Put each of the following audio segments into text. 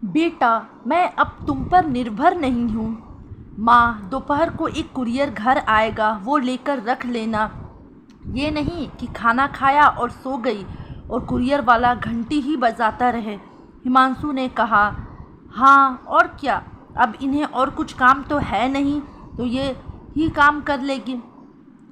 बेटा, मैं अब तुम पर निर्भर नहीं हूँ। माँ, दोपहर को एक कुरियर घर आएगा, वो लेकर रख लेना। ये नहीं कि खाना खाया और सो गई और कुरियर वाला घंटी ही बजाता रहे। हिमांशु ने कहा, हाँ और क्या, अब इन्हें और कुछ काम तो है नहीं, तो ये ही काम कर लेगी।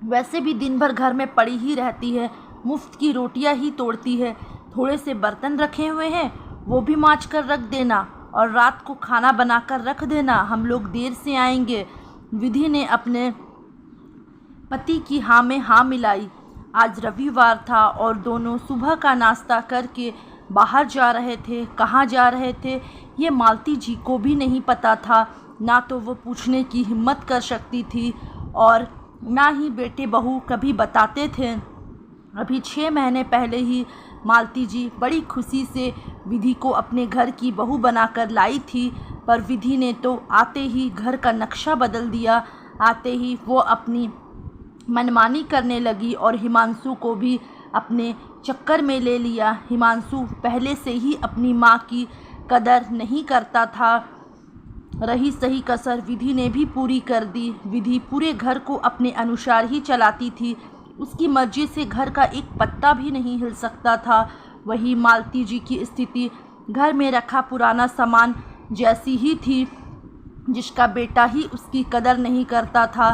वैसे भी दिन भर घर में पड़ी ही रहती है, मुफ्त की रोटियां ही तोड़ती है। थोड़े से बर्तन रखे हुए हैं, वो भी मांज कर रख देना और रात को खाना बनाकर रख देना, हम लोग देर से आएंगे। विधि ने अपने पति की हाँ में हाँ मिलाई। आज रविवार था और दोनों सुबह का नाश्ता करके बाहर जा रहे थे। कहाँ जा रहे थे ये मालती जी को भी नहीं पता था, ना तो वो पूछने की हिम्मत कर सकती थी और ना ही बेटे बहू कभी बताते थे। अभी 6 महीने पहले ही मालती जी बड़ी खुशी से विधि को अपने घर की बहू बनाकर लाई थी, पर विधि ने तो आते ही घर का नक्शा बदल दिया। आते ही वो अपनी मनमानी करने लगी और हिमांशु को भी अपने चक्कर में ले लिया। हिमांशु पहले से ही अपनी माँ की कदर नहीं करता था। रही सही कसर विधि ने भी पूरी कर दी। विधि पूरे घर को अपने अनुसार ही चलाती थी, उसकी मर्जी से घर का एक पत्ता भी नहीं हिल सकता था। वही मालती जी की स्थिति घर में रखा पुराना सामान जैसी ही थी। जिसका बेटा ही उसकी कदर नहीं करता था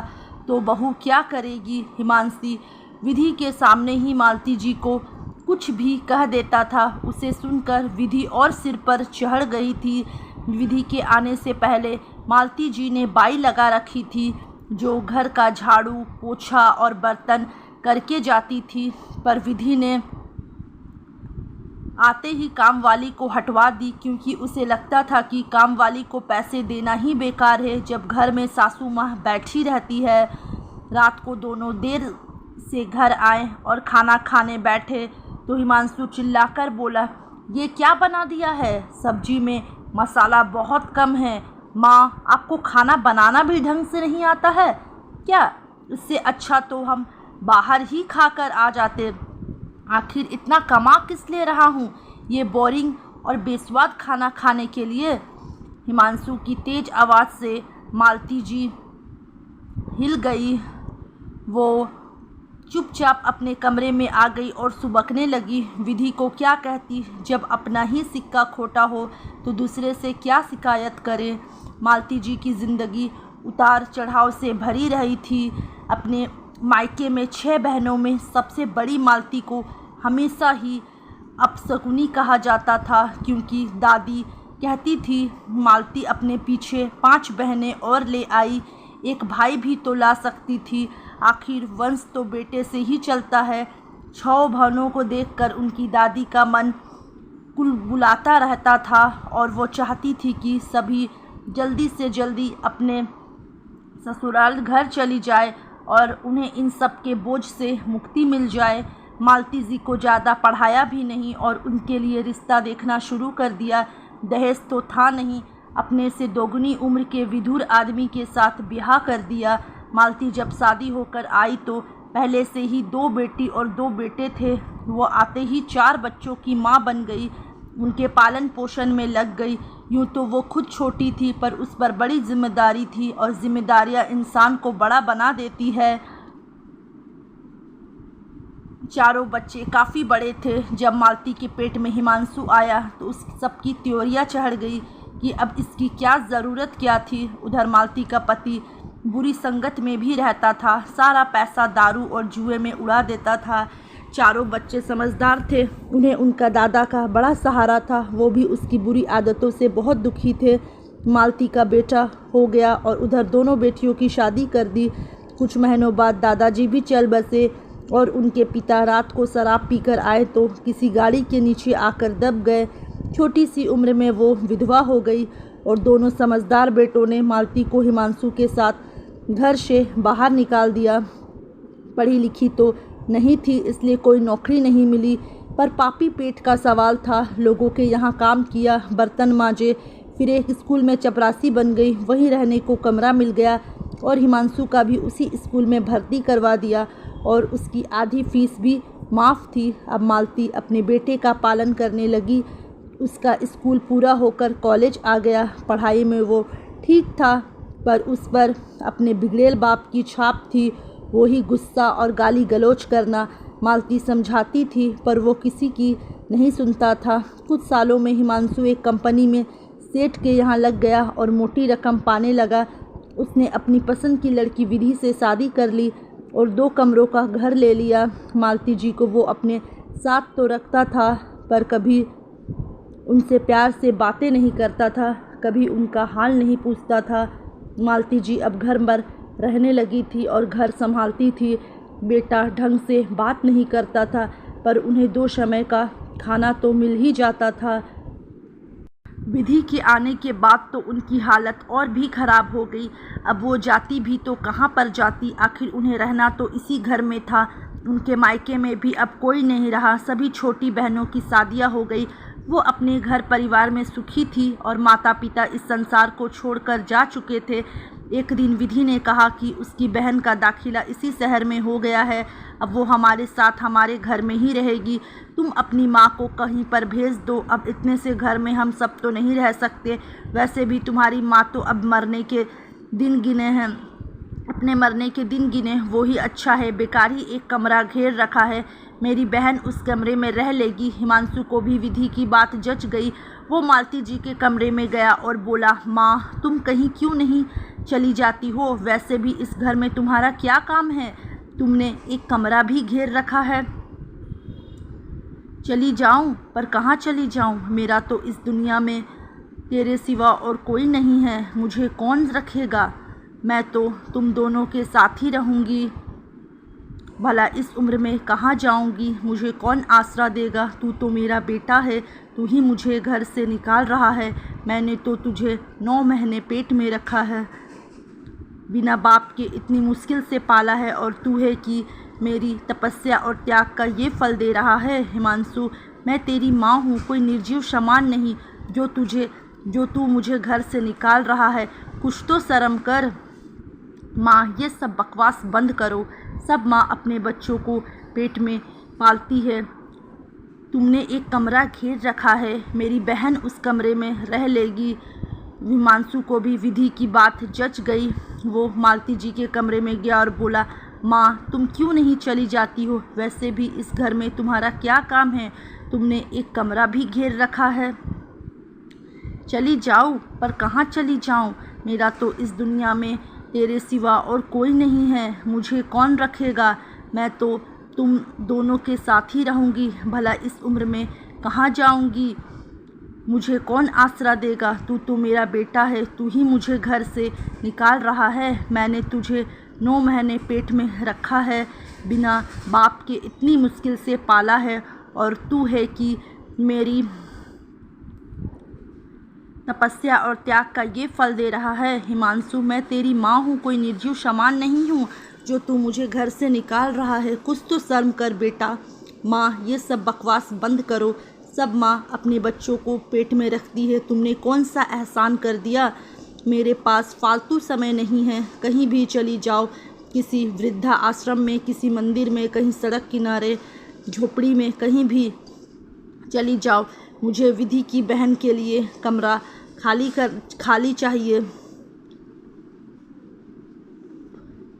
तो बहू क्या करेगी। हिमांशी विधि के सामने ही मालती जी को कुछ भी कह देता था। उसे सुनकर विधि और सिर पर चढ़ गई थी। विधि के आने से पहले मालती जी ने बाई लगा रखी थी, जो घर का झाड़ू पोछा और बर्तन करके जाती थी, पर विधि ने आते ही काम वाली को हटवा दी, क्योंकि उसे लगता था कि काम वाली को पैसे देना ही बेकार है जब घर में सासू माँ बैठी रहती है। रात को दोनों देर से घर आए और खाना खाने बैठे तो हिमांशु चिल्लाकर बोला, ये क्या बना दिया है, सब्जी में मसाला बहुत कम है। माँ, आपको खाना बनाना भी ढंग से नहीं आता है क्या? इससे अच्छा तो हम बाहर ही खाकर आ जाते। आखिर इतना कमा किस लिए रहा हूँ, ये बोरिंग और बेस्वाद खाना खाने के लिए? हिमांशु की तेज आवाज़ से मालती जी हिल गई। वो चुपचाप अपने कमरे में आ गई और सुबकने लगी। विधि को क्या कहती, जब अपना ही सिक्का खोटा हो तो दूसरे से क्या शिकायत करे। मालती जी की ज़िंदगी उतार चढ़ाव से भरी रही थी। अपने मायके में 6 बहनों में सबसे बड़ी मालती को हमेशा ही अपशकुनी कहा जाता था, क्योंकि दादी कहती थी मालती अपने पीछे 5 बहनें और ले आई, एक भाई भी तो ला सकती थी। आखिर वंश तो बेटे से ही चलता है। 6 बहनों को देखकर उनकी दादी का मन कुलबुलाता रहता था और वो चाहती थी कि सभी जल्दी से जल्दी अपने ससुराल घर चली जाए और उन्हें इन सब के बोझ से मुक्ति मिल जाए। मालती जी को ज़्यादा पढ़ाया भी नहीं और उनके लिए रिश्ता देखना शुरू कर दिया। दहेज तो था नहीं, अपने से दोगुनी उम्र के विधुर आदमी के साथ ब्याह कर दिया। मालती जब शादी होकर आई तो पहले से ही 2 बेटी और 2 बेटे थे। वो आते ही 4 बच्चों की माँ बन गई, उनके पालन पोषण में लग गई। यूँ तो वो खुद छोटी थी, पर उस पर बड़ी जिम्मेदारी थी और जिम्मेदारियाँ इंसान को बड़ा बना देती है। चारों बच्चे काफ़ी बड़े थे। जब मालती के पेट में हिमांशु आया तो उस सबकी त्योरियाँ चढ़ गई कि अब इसकी क्या ज़रूरत क्या थी। उधर मालती का पति बुरी संगत में भी रहता था, सारा पैसा दारू और जुए में उड़ा देता था। चारों बच्चे समझदार थे, उन्हें उनका दादा का बड़ा सहारा था। वो भी उसकी बुरी आदतों से बहुत दुखी थे। मालती का बेटा हो गया और उधर दोनों बेटियों की शादी कर दी। कुछ महीनों बाद दादाजी भी चल बसे और उनके पिता रात को शराब पीकर आए तो किसी गाड़ी के नीचे आकर दब गए। छोटी सी उम्र में वो विधवा हो गई और दोनों समझदार बेटों ने मालती को हिमांशु के साथ घर से बाहर निकाल दिया। पढ़ी लिखी तो नहीं थी, इसलिए कोई नौकरी नहीं मिली, पर पापी पेट का सवाल था। लोगों के यहाँ काम किया, बर्तन मांजे, फिर एक स्कूल में चपरासी बन गई। वहीं रहने को कमरा मिल गया और हिमांशु का भी उसी स्कूल में भर्ती करवा दिया और उसकी आधी फीस भी माफ़ थी। अब मालती अपने बेटे का पालन करने लगी। उसका स्कूल पूरा होकर कॉलेज आ गया। पढ़ाई में वो ठीक था, पर उस पर अपने बिगड़ेल बाप की छाप थी। वो ही गुस्सा और गाली गलौज करना। मालती समझाती थी, पर वो किसी की नहीं सुनता था। कुछ सालों में हिमांशु एक कंपनी में सेठ के यहाँ लग गया और मोटी रकम पाने लगा। उसने अपनी पसंद की लड़की विधि से शादी कर ली और 2 कमरों का घर ले लिया। मालती जी को वो अपने साथ तो रखता था, पर कभी उनसे प्यार से बातें नहीं करता था, कभी उनका हाल नहीं पूछता था। मालती जी अब घर पर रहने लगी थी और घर संभालती थी। बेटा ढंग से बात नहीं करता था, पर उन्हें 2 समय का खाना तो मिल ही जाता था। विधि के आने के बाद तो उनकी हालत और भी खराब हो गई। अब वो जाती भी तो कहाँ पर जाती, आखिर उन्हें रहना तो इसी घर में था। उनके मायके में भी अब कोई नहीं रहा। सभी छोटी बहनों की शादियाँ हो गई। वो अपने घर परिवार में सुखी थी और माता पिता इस संसार को छोड़कर जा चुके थे। एक दिन विधि ने कहा कि उसकी बहन का दाखिला इसी शहर में हो गया है। अब वो हमारे साथ हमारे घर में ही रहेगी। तुम अपनी माँ को कहीं पर भेज दो। अब इतने से घर में हम सब तो नहीं रह सकते। वैसे भी तुम्हारी माँ तो अब मरने के दिन गिने हैं, अपने मरने के दिन गिने, वो ही अच्छा है। बेकार ही एक कमरा घेर रखा है। मेरी बहन उस कमरे में रह लेगी। हिमांशु को भी विधि की बात जच गई। वो मालती जी के कमरे में गया और बोला, माँ तुम कहीं क्यों नहीं चली जाती हो? वैसे भी इस घर में तुम्हारा क्या काम है? तुमने एक कमरा भी घेर रखा है। चली जाऊं? पर कहाँ चली जाऊं? मेरा तो इस दुनिया में तेरे सिवा और कोई नहीं है। मुझे कौन रखेगा? मैं तो तुम दोनों के साथ ही रहूँगी। भला इस उम्र में कहाँ जाऊँगी? मुझे कौन आसरा देगा? तू तो मेरा बेटा है। तू ही मुझे घर से निकाल रहा है। मैंने तो तुझे 9 महीने पेट में रखा है, बिना बाप के इतनी मुश्किल से पाला है, और तू है कि मेरी तपस्या और त्याग का ये फल दे रहा है। हिमांशु, मैं तेरी माँ हूँ, कोई निर्जीव समान नहीं, जो तू मुझे घर से निकाल रहा है। कुछ तो शर्म कर। माँ, ये सब बकवास बंद करो। सब माँ अपने बच्चों को पेट में पालती है। तुमने एक कमरा घेर रखा है। मेरी बहन उस कमरे में रह लेगी। हिमांशु को भी विधि की बात जच गई। वो मालती जी के कमरे में गया और बोला, माँ तुम क्यों नहीं चली जाती हो? वैसे भी इस घर में तुम्हारा क्या काम है? तुमने एक कमरा भी घेर रखा है। चली जाऊँ? पर कहाँ चली जाऊँ? मेरा तो इस दुनिया में तेरे सिवा और कोई नहीं है। मुझे कौन रखेगा? मैं तो तुम दोनों के साथ ही रहूँगी। भला इस उम्र में कहाँ जाऊँगी? मुझे कौन आसरा देगा? तू तो मेरा बेटा है। तू ही मुझे घर से निकाल रहा है। मैंने तुझे 9 महीने पेट में रखा है, बिना बाप के इतनी मुश्किल से पाला है, और तू है कि मेरी तपस्या और त्याग का ये फल दे रहा है। हिमांशु, मैं तेरी माँ हूँ, कोई निर्जीव समान नहीं हूँ जो तू मुझे घर से निकाल रहा है। कुछ तो शर्म कर बेटा। माँ, ये सब बकवास बंद करो। सब माँ अपने बच्चों को पेट में रखती है। तुमने कौन सा एहसान कर दिया? मेरे पास फालतू समय नहीं है। कहीं भी चली जाओ, किसी वृद्धा आश्रम में, किसी मंदिर में, कहीं सड़क किनारे, झोपड़ी में, कहीं भी चली जाओ। मुझे विधि की बहन के लिए कमरा खाली चाहिए।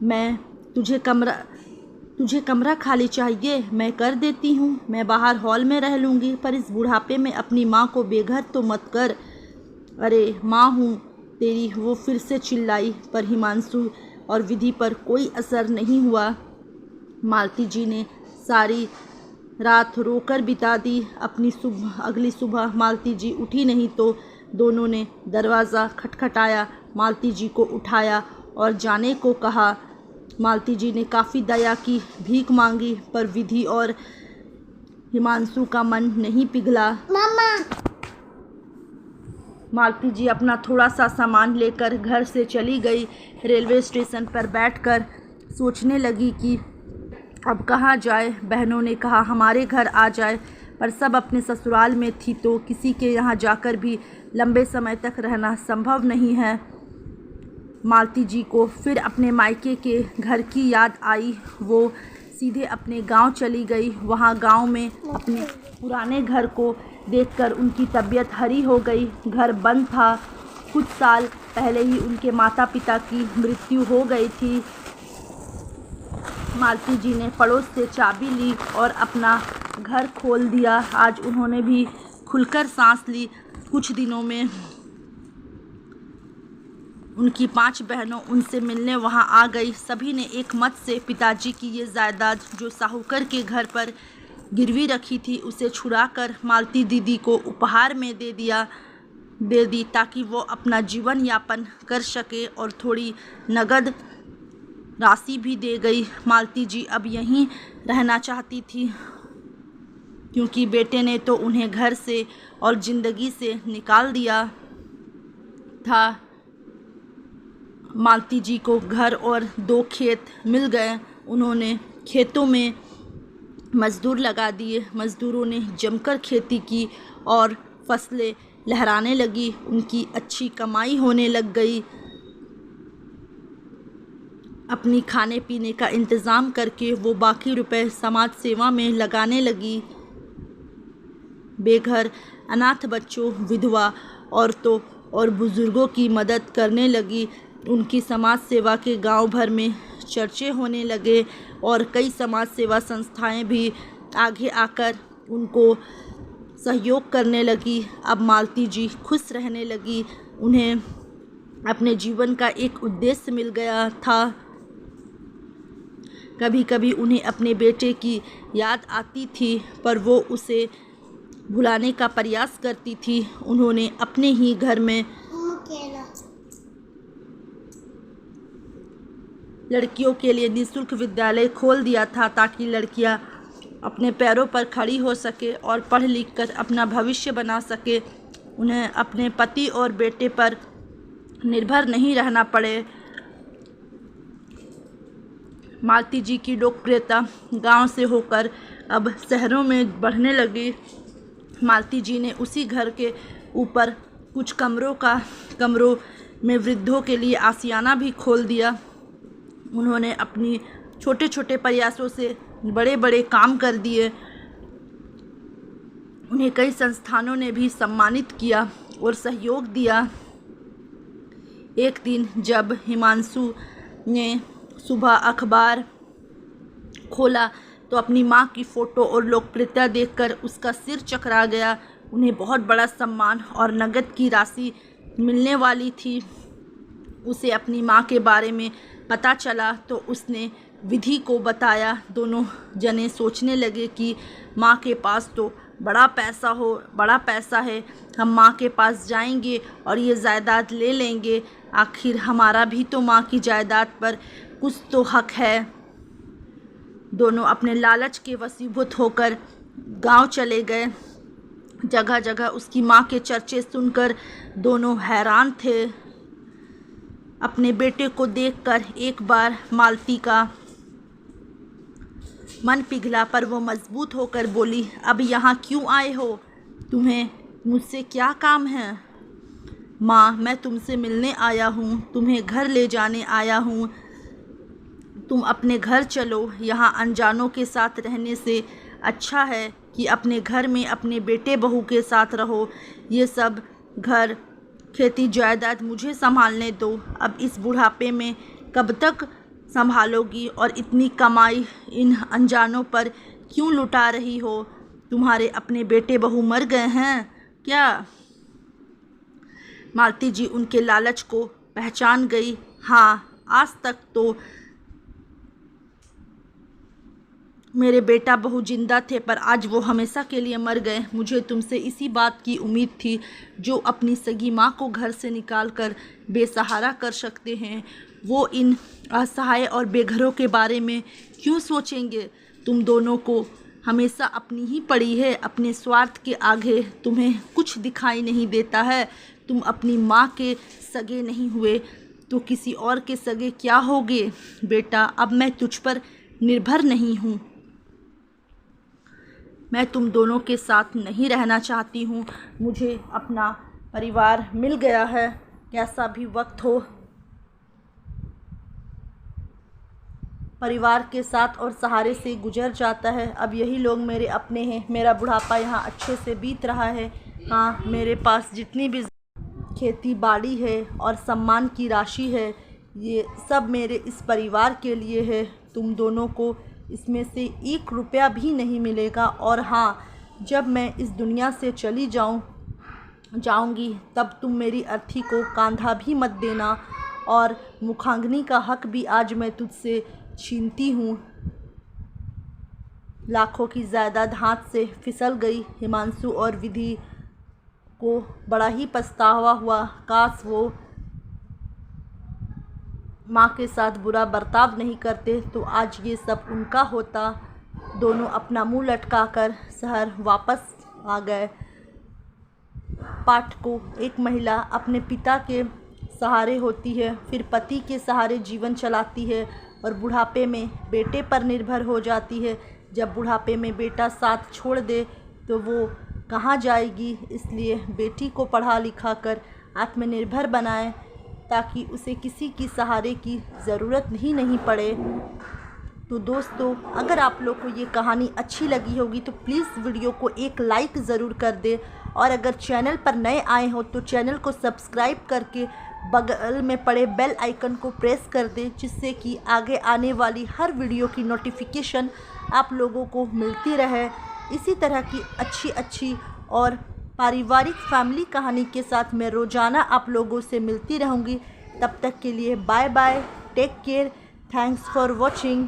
मैं तुझे कमरा खाली चाहिए, मैं कर देती हूँ। मैं बाहर हॉल में रह लूँगी, पर इस बुढ़ापे में अपनी माँ को बेघर तो मत कर। अरे माँ हूँ तेरी, वो फिर से चिल्लाई, पर हिमांशु और विधि पर कोई असर नहीं हुआ। मालती जी ने सारी रात रोकर बिता दी। अगली सुबह मालती जी उठी नहीं तो दोनों ने दरवाज़ा खटखटाया, मालती जी को उठाया और जाने को कहा। मालती जी ने काफ़ी दया की, भीख मांगी, पर विधि और हिमांशु का मन नहीं पिघला। मामा। मालती जी अपना थोड़ा सा सामान लेकर घर से चली गई। रेलवे स्टेशन पर बैठकर सोचने लगी कि अब कहाँ जाए। बहनों ने कहा हमारे घर आ जाए, पर सब अपने ससुराल में थी तो किसी के यहाँ जाकर भी लंबे समय तक रहना संभव नहीं है। मालती जी को फिर अपने मायके के घर की याद आई। वो सीधे अपने गांव चली गई। वहाँ गांव में अपने पुराने घर को देखकर उनकी तबीयत हरी हो गई। घर बंद था। कुछ साल पहले ही उनके माता पिता की मृत्यु हो गई थी। मालती जी ने पड़ोस से चाबी ली और अपना घर खोल दिया। आज उन्होंने भी खुलकर सांस ली। कुछ दिनों में उनकी 5 बहनों उनसे मिलने वहां आ गई। सभी ने एक मत से पिताजी की ये जायदाद जो साहूकर के घर पर गिरवी रखी थी उसे छुड़ाकर मालती दीदी को उपहार में दे दी ताकि वो अपना जीवन यापन कर सके, और थोड़ी नगद राशि भी दे गई। मालती जी अब यहीं रहना चाहती थी क्योंकि बेटे ने तो उन्हें घर से और ज़िंदगी से निकाल दिया था। मालती जी को घर और 2 खेत मिल गए। उन्होंने खेतों में मज़दूर लगा दिए। मज़दूरों ने जमकर खेती की और फसलें लहराने लगी। उनकी अच्छी कमाई होने लग गई। अपनी खाने पीने का इंतज़ाम करके वो बाकी रुपए समाज सेवा में लगाने लगी। बेघर अनाथ बच्चों, विधवा औरतों और बुज़ुर्गों की मदद करने लगी। उनकी समाज सेवा के गांव भर में चर्चे होने लगे और कई समाज सेवा संस्थाएं भी आगे आकर उनको सहयोग करने लगी। अब मालती जी खुश रहने लगी। उन्हें अपने जीवन का एक उद्देश्य मिल गया था। कभी कभी उन्हें अपने बेटे की याद आती थी पर वो उसे भुलाने का प्रयास करती थी। उन्होंने अपने ही घर में लड़कियों के लिए निःशुल्क विद्यालय खोल दिया था ताकि लड़कियां अपने पैरों पर खड़ी हो सके और पढ़ लिख कर अपना भविष्य बना सके। उन्हें अपने पति और बेटे पर निर्भर नहीं रहना पड़े। मालती जी की लोकप्रियता गांव से होकर अब शहरों में बढ़ने लगी। मालती जी ने उसी घर के ऊपर कुछ कमरों में वृद्धों के लिए आशियाना भी खोल दिया। उन्होंने अपनी छोटे छोटे प्रयासों से बड़े बड़े काम कर दिए। उन्हें कई संस्थानों ने भी सम्मानित किया और सहयोग दिया। एक दिन जब हिमांशु ने सुबह अखबार खोला तो अपनी मां की फ़ोटो और लोकप्रियता देखकर उसका सिर चकरा गया। उन्हें बहुत बड़ा सम्मान और नकद की राशि मिलने वाली थी। उसे अपनी मां के बारे में पता चला तो उसने विधि को बताया। दोनों जने सोचने लगे कि मां के पास तो बड़ा पैसा है, हम मां के पास जाएंगे और ये जायदाद ले लेंगे। आखिर हमारा भी तो मां की जायदाद पर कुछ तो हक है। दोनों अपने लालच के वशीभूत होकर गांव चले गए। जगह जगह उसकी मां के चर्चे सुनकर दोनों हैरान थे। अपने बेटे को देखकर एक बार मालती का मन पिघला पर वो मजबूत होकर बोली, अब यहाँ क्यों आए हो? तुम्हें मुझसे क्या काम है? माँ, मैं तुमसे मिलने आया हूँ, तुम्हें घर ले जाने आया हूँ। तुम अपने घर चलो। यहाँ अनजानों के साथ रहने से अच्छा है कि अपने घर में अपने बेटे बहू के साथ रहो। ये सब घर खेती जायदाद मुझे संभालने दो। अब इस बुढ़ापे में कब तक संभालोगी और इतनी कमाई इन अनजानों पर क्यों लुटा रही हो? तुम्हारे अपने बेटे बहू मर गए हैं क्या? मालती जी उनके लालच को पहचान गई। हाँ, आज तक तो मेरे बेटा बहू जिंदा थे पर आज वो हमेशा के लिए मर गए। मुझे तुमसे इसी बात की उम्मीद थी। जो अपनी सगी माँ को घर से निकालकर बेसहारा कर सकते हैं वो इन असहाय और बेघरों के बारे में क्यों सोचेंगे? तुम दोनों को हमेशा अपनी ही पड़ी है। अपने स्वार्थ के आगे तुम्हें कुछ दिखाई नहीं देता है। तुम अपनी माँ के सगे नहीं हुए तो किसी और के सगे क्या होगे? बेटा, अब मैं तुझ पर निर्भर नहीं हूँ। मैं तुम दोनों के साथ नहीं रहना चाहती हूँ। मुझे अपना परिवार मिल गया है। कैसा भी वक्त हो परिवार के साथ और सहारे से गुजर जाता है। अब यही लोग मेरे अपने हैं। मेरा बुढ़ापा यहाँ अच्छे से बीत रहा है। हाँ, मेरे पास जितनी भी खेती बाड़ी है और सम्मान की राशि है, ये सब मेरे इस परिवार के लिए है। तुम दोनों को इसमें से 1 रुपया भी नहीं मिलेगा। और हाँ, जब मैं इस दुनिया से चली जाऊंगी तब तुम मेरी अर्थी को कांधा भी मत देना। और मुखाग्नि का हक भी आज मैं तुझसे छीनती हूँ। लाखों की जायदाद हाथ से फिसल गई। हिमांशु और विधि को बड़ा ही पछतावा हुआ। काश वो माँ के साथ बुरा बर्ताव नहीं करते तो आज ये सब उनका होता। दोनों अपना मुंह लटकाकर शहर वापस आ गए। पाठ को एक महिला अपने पिता के सहारे होती है, फिर पति के सहारे जीवन चलाती है और बुढ़ापे में बेटे पर निर्भर हो जाती है। जब बुढ़ापे में बेटा साथ छोड़ दे तो वो कहाँ जाएगी। इसलिए बेटी को पढ़ा लिखा कर आत्मनिर्भर बनाए ताकि उसे किसी की सहारे की ज़रूरत ही नहीं पड़े। तो दोस्तों, अगर आप लोग को ये कहानी अच्छी लगी होगी तो प्लीज़ वीडियो को एक लाइक ज़रूर कर दें। और अगर चैनल पर नए आए हो तो चैनल को सब्सक्राइब करके बगल में पड़े बेल आइकन को प्रेस कर दें, जिससे कि आगे आने वाली हर वीडियो की नोटिफिकेशन आप लोगों को मिलती रहे। इसी तरह की अच्छी और पारिवारिक फैमिली कहानी के साथ मैं रोज़ाना आप लोगों से मिलती रहूँगी। तब तक के लिए bye bye, take care, thanks for watching.